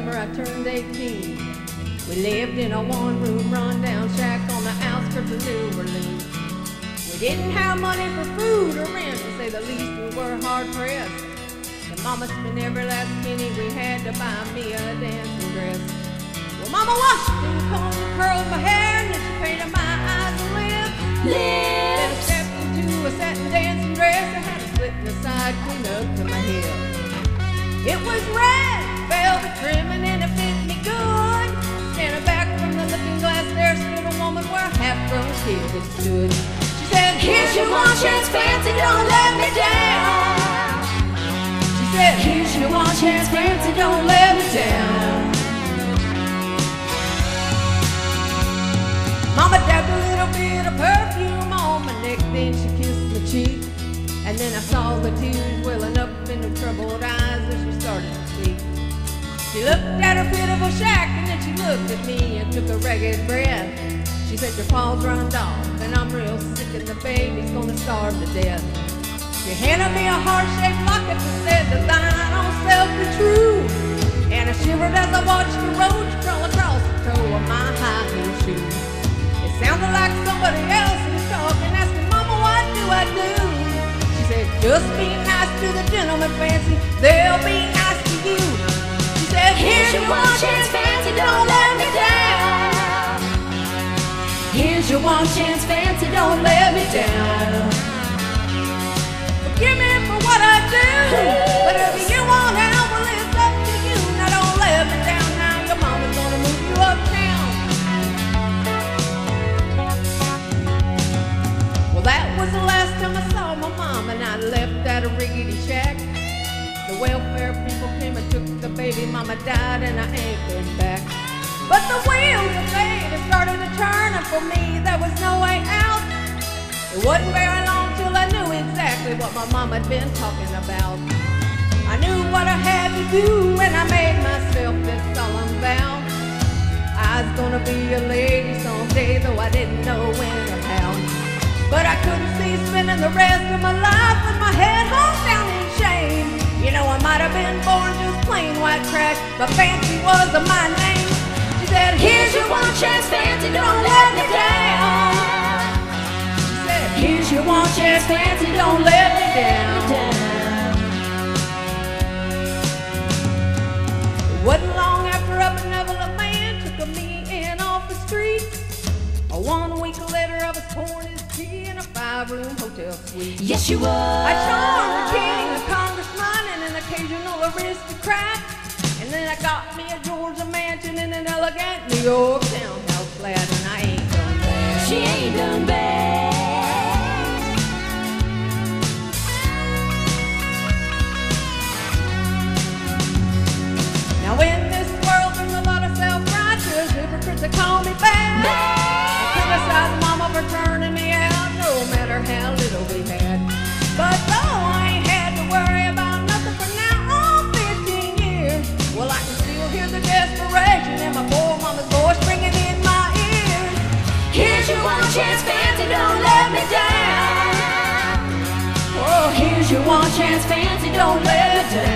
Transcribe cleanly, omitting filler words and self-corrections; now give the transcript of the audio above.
summer I turned 18. We lived in a one-room rundown shack on the outskirts of New Orleans. We didn't have money for food or rent, to say the least. We were hard-pressed. And Mama spent every last penny we had to buy me a dancing dress. Well, Mama washed and combed and curled my hair, and then she painted my eyes and lips. Then I stepped into a satin dancing dress. I had a slit in the side clean up to my hip. It was red velvet trimming and it fit me good. Standing back from the looking glass, there stood a woman where a half-grown kid had stood. She said, "Here's your one chance, fancy, don't let me down." She said, "Here's your one chance, fancy, don't let me down." Mama dabbed a little bit of perfume on my neck, then she kissed my cheek. And then I saw the tears welling up in her troubled eyes as she started to speak. She looked at her pitiful shack, and then she looked at me and took a ragged breath. She said, "Your pa's runned off, and I'm real sick, and the baby's gonna starve to death." She handed me a heart-shaped locket that said, "Design on self be true." And I shivered as I watched the roach crawl across the toe of my high-heel shoe. It sounded like somebody else was talking, asking, "Mama, what do I do?" She said, "Just be nice to the gentleman, Fancy, they'll be nice to you." She said, "Here's your one chance, Fancy, don't let me down." Here's your one chance, Fancy, don't let me down. Forgive me for what I do, but if you want out, well, it's up to you. Now don't let me down, now your mama's gonna move you uptown. Well, that was the last time I saw my mom, and I left that rickety shack. The welfare people came and took the baby. Mama died and I ain't been back. But the wheels of fate had started to turn, and for me there was no way out. It wasn't very long till I knew exactly what my mom had been talking about. I knew what I had to do, and I made myself this solemn vow. I was gonna be a lady someday, though I didn't know when or how. But I couldn't see spending the rest of my life with my head hung down in shame. You know, I might have been born just plain white trash, but Fancy was my name. She said, "Here's your one chance, Fancy, don't let me down." She said, "Here's your one chance, Fancy, don't let me down." It wasn't long after a benevolent man took me in off the street. 1 week later I was pouring his tea in a 5-room hotel suite. Yes, you were. I charmed a king, a congressman, and an occasional aristocrat. And then I got me a Georgia mansion in an elegant New York townhouse flat, and I ain't done bad. She ain't done bad. Now in this world there's a lot of self-righteous hypocrites that call me bad. Criticize Mama for turning me out, no matter how little we had. But though I ain't had to worry about nothing for now all 15 years, well, I can still hear the desperation in my poor mama's voice ringing in my ears. Here's your one chance, Fancy, don't let me down. Oh, here's your one chance, Fancy, don't let me down.